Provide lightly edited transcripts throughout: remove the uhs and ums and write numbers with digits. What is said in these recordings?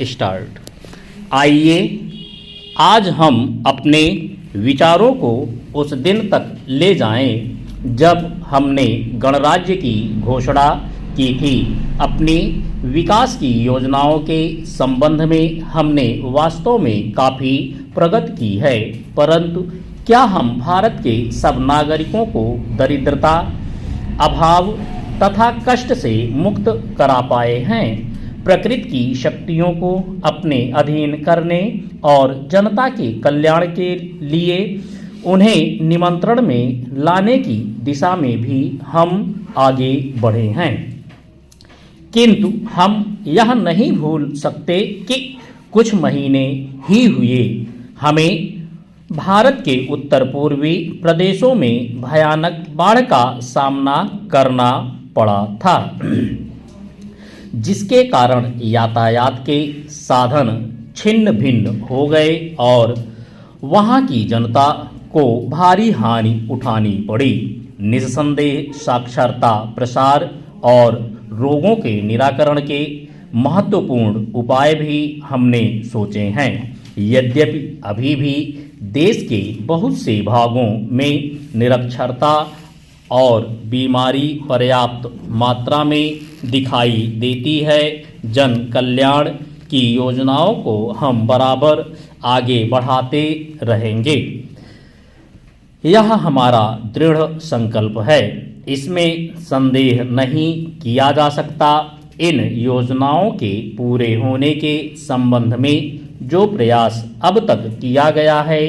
Start. आइए आज हम अपने विचारों को उस दिन तक ले जाएं जब हमने गणराज्य की घोषणा की थी। अपनी विकास की योजनाओं के संबंध में हमने वास्तव में काफ़ी प्रगति की है, परंतु क्या हम भारत के सब नागरिकों को दरिद्रता, अभाव तथा कष्ट से मुक्त करा पाए हैं? प्रकृति की शक्तियों को अपने अधीन करने और जनता के कल्याण के लिए उन्हें नियंत्रण में लाने की दिशा में भी हम आगे बढ़े हैं, किंतु हम यह नहीं भूल सकते कि कुछ महीने ही हुए हमें भारत के उत्तर पूर्वी प्रदेशों में भयानक बाढ़ का सामना करना पड़ा था, जिसके कारण यातायात के साधन छिन्न भिन्न हो गए और वहां की जनता को भारी हानि उठानी पड़ी। निस्संदेह साक्षरता प्रसार और रोगों के निराकरण के महत्वपूर्ण उपाय भी हमने सोचे हैं। यद्यपि अभी भी देश के बहुत से भागों में निरक्षरता और बीमारी पर्याप्त मात्रा में दिखाई देती है, जन कल्याण की योजनाओं को हम बराबर आगे बढ़ाते रहेंगे। यह हमारा दृढ़ संकल्प है, इसमें संदेह नहीं किया जा सकता। इन योजनाओं के पूरे होने के संबंध में जो प्रयास अब तक किया गया है,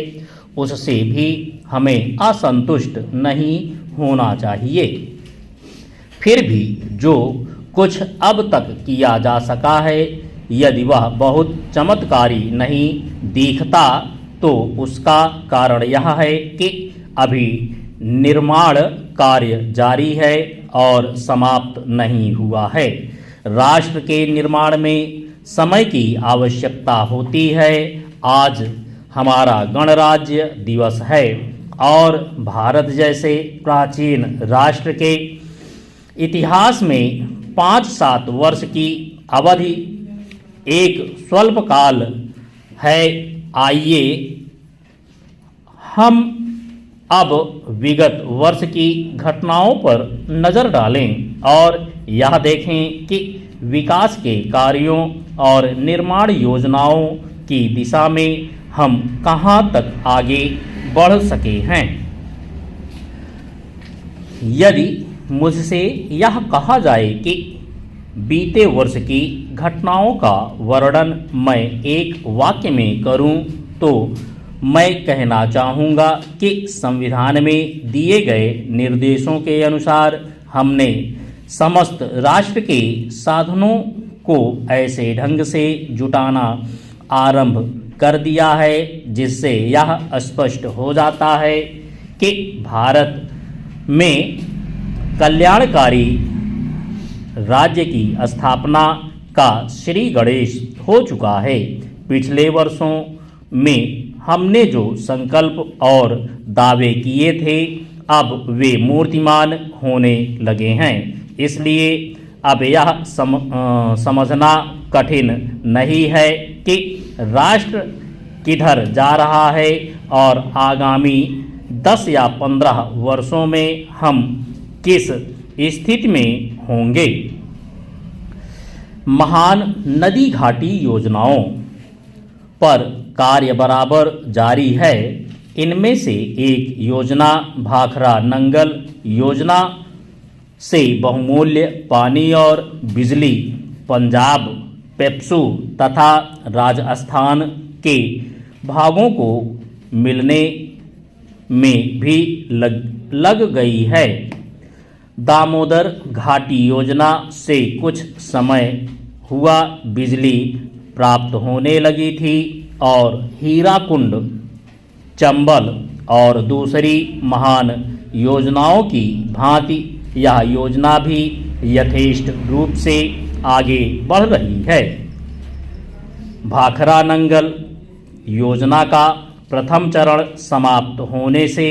उससे भी हमें असंतुष्ट नहीं होना चाहिए। फिर भी जो कुछ अब तक किया जा सका है, यदि वह बहुत चमत्कारी नहीं दिखता, तो उसका कारण यह है कि अभी निर्माण कार्य जारी है और समाप्त नहीं हुआ है। राष्ट्र के निर्माण में समय की आवश्यकता होती है। आज हमारा गणराज्य दिवस है और भारत जैसे प्राचीन राष्ट्र के इतिहास में 5-7 वर्ष की अवधि एक स्वल्पकाल है। आइए हम अब विगत वर्ष की घटनाओं पर नज़र डालें और यह देखें कि विकास के कार्यों और निर्माण योजनाओं की दिशा में हम कहां तक आगे बढ़ सके हैं। यदि मुझसे यह कहा जाए कि बीते वर्ष की घटनाओं का वर्णन मैं एक वाक्य में करूं, तो मैं कहना चाहूँगा कि संविधान में दिए गए निर्देशों के अनुसार हमने समस्त राष्ट्र के साधनों को ऐसे ढंग से जुटाना आरंभ कर दिया है जिससे यह स्पष्ट हो जाता है कि भारत में कल्याणकारी राज्य की स्थापना का श्री गणेश हो चुका है। पिछले वर्षों में हमने जो संकल्प और दावे किए थे, अब वे मूर्तिमान होने लगे हैं। इसलिए अब यह समझना कठिन नहीं है कि राष्ट्र किधर जा रहा है और आगामी 10 या 15 वर्षों में हम किस स्थिति में होंगे। महान नदी घाटी योजनाओं पर कार्य बराबर जारी है। इनमें से एक योजना भाखड़ा नंगल योजना से बहुमूल्य पानी और बिजली पंजाब, पेप्सू तथा राजस्थान के भागों को मिलने में भी लग गई है। दामोदर घाटी योजना से कुछ समय हुआ बिजली प्राप्त होने लगी थी और हीराकुंड, चंबल और दूसरी महान योजनाओं की भांति यह योजना भी यथेष्ट रूप से आगे बढ़ रही है। भाखड़ा नंगल योजना का प्रथम चरण समाप्त होने से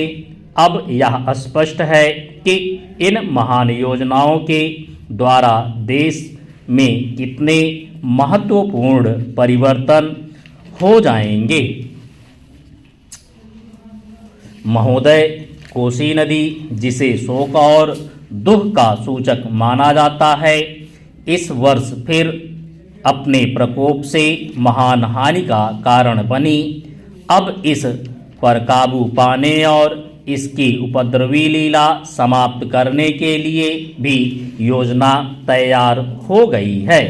अब यह स्पष्ट है कि इन महान योजनाओं के द्वारा देश में कितने महत्वपूर्ण परिवर्तन हो जाएंगे। महोदय, कोसी नदी, जिसे शोक और दुख का सूचक माना जाता है, इस वर्ष फिर अपने प्रकोप से महान हानि का कारण बनी। अब इस पर काबू पाने और इसकी उपद्रवी लीला समाप्त करने के लिए भी योजना तैयार हो गई है।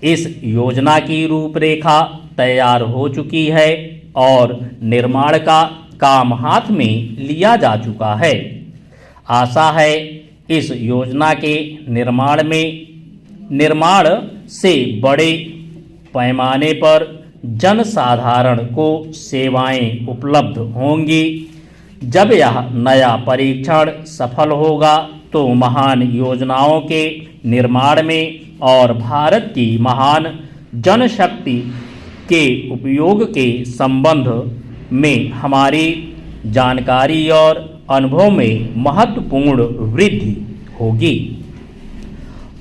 इस योजना की रूपरेखा तैयार हो चुकी है और निर्माण का काम हाथ में लिया जा चुका है। आशा है इस योजना के निर्माण से बड़े पैमाने पर जनसाधारण को सेवाएं उपलब्ध होंगी। जब यह नया परीक्षण सफल होगा तो महान योजनाओं के निर्माण में और भारत की महान जनशक्ति के उपयोग के संबंध में हमारी जानकारी और अनुभव में महत्वपूर्ण वृद्धि होगी।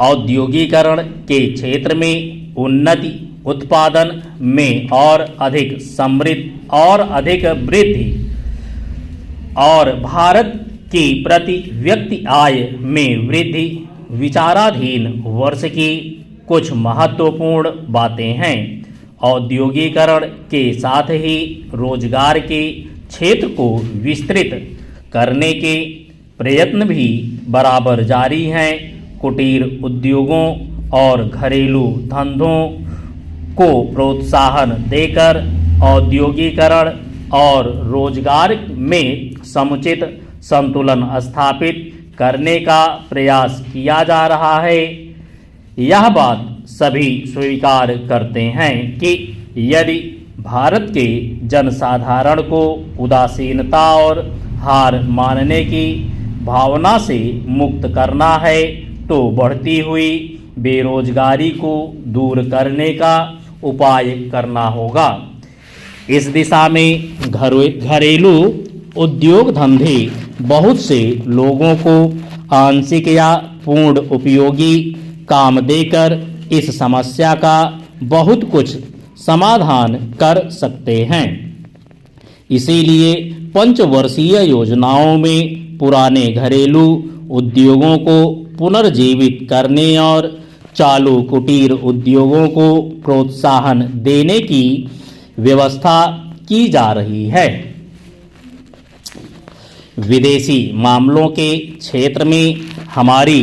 औद्योगिकरण के क्षेत्र में उन्नति, उत्पादन में और अधिक समृद्ध और अधिक वृद्धि और भारत की प्रति व्यक्ति आय में वृद्धि विचाराधीन वर्ष की कुछ महत्वपूर्ण बातें हैं। औद्योगिकरण के साथ ही रोजगार के क्षेत्र को विस्तृत करने के प्रयत्न भी बराबर जारी हैं। कुटीर उद्योगों और घरेलू धंधों को प्रोत्साहन देकर औद्योगिकरण और रोजगार में समुचित संतुलन स्थापित करने का प्रयास किया जा रहा है। यह बात सभी स्वीकार करते हैं कि यदि भारत के जनसाधारण को उदासीनता और हार मानने की भावना से मुक्त करना है तो बढ़ती हुई बेरोजगारी को दूर करने का उपाय करना होगा। इस दिशा में घरेलू उद्योग धंधे बहुत से लोगों को आंशिक या पूर्ण उपयोगी काम देकर इस समस्या का बहुत कुछ समाधान कर सकते हैं। इसीलिए पंचवर्षीय योजनाओं में पुराने घरेलू उद्योगों को पुनर्जीवित करने और चालू कुटीर उद्योगों को प्रोत्साहन देने की व्यवस्था की जा रही है। विदेशी मामलों के क्षेत्र में हमारी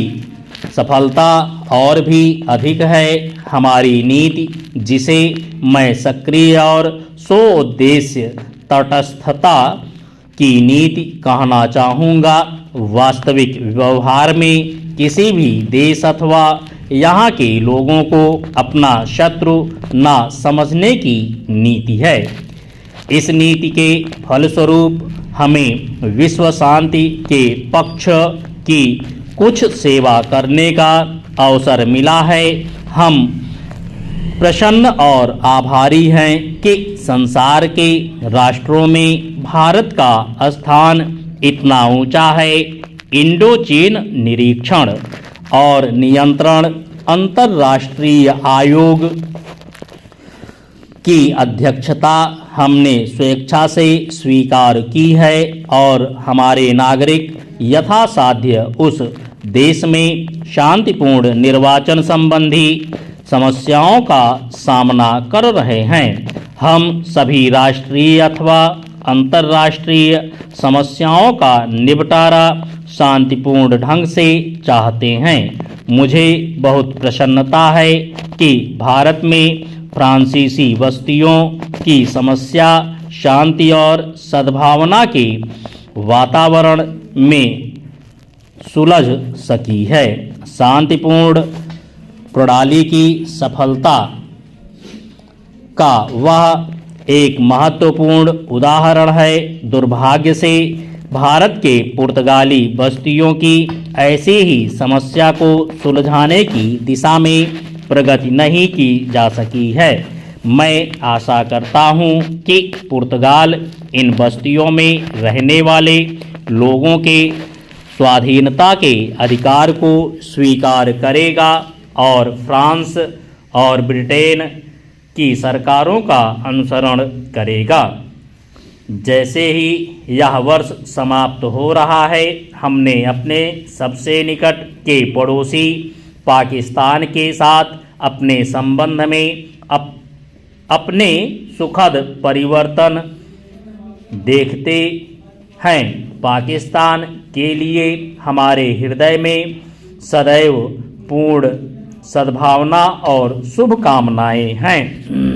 सफलता और भी अधिक है। हमारी नीति, जिसे मैं सक्रिय और स्वोद्देश्य तटस्थता की नीति कहना चाहूँगा, वास्तविक व्यवहार में किसी भी देश अथवा यहाँ के लोगों को अपना शत्रु न समझने की नीति है। इस नीति के फलस्वरूप हमें विश्व शांति के पक्ष की कुछ सेवा करने का अवसर मिला है। हम प्रसन्न और आभारी हैं कि संसार के राष्ट्रों में भारत का स्थान इतना ऊंचा है। इंडो चीन निरीक्षण और नियंत्रण अंतर्राष्ट्रीय आयोग की अध्यक्षता हमने स्वेच्छा से स्वीकार की है और हमारे नागरिक यथासाध्य उस देश में शांतिपूर्ण निर्वाचन संबंधी समस्याओं का सामना कर रहे हैं। हम सभी राष्ट्रीय अथवा अंतर्राष्ट्रीय समस्याओं का निपटारा शांतिपूर्ण ढंग से चाहते हैं। मुझे बहुत प्रसन्नता है कि भारत में फ्रांसीसी बस्तियों की समस्या शांति और सद्भावना के वातावरण में सुलझ सकी है। शांतिपूर्ण प्रणाली की सफलता का वह एक महत्वपूर्ण उदाहरण है। दुर्भाग्य से भारत के पुर्तगाली बस्तियों की ऐसी ही समस्या को सुलझाने की दिशा में प्रगति नहीं की जा सकी है। मैं आशा करता हूँ कि पुर्तगाल इन बस्तियों में रहने वाले लोगों के स्वाधीनता के अधिकार को स्वीकार करेगा और फ्रांस और ब्रिटेन की सरकारों का अनुसरण करेगा। जैसे ही यह वर्ष समाप्त हो रहा है, हमने अपने सबसे निकट के पड़ोसी पाकिस्तान के साथ अपने संबंध में अपने सुखद परिवर्तन देखते हैं। पाकिस्तान के लिए हमारे हृदय में सदैव पूर्ण सद्भावना और शुभकामनाएं हैं।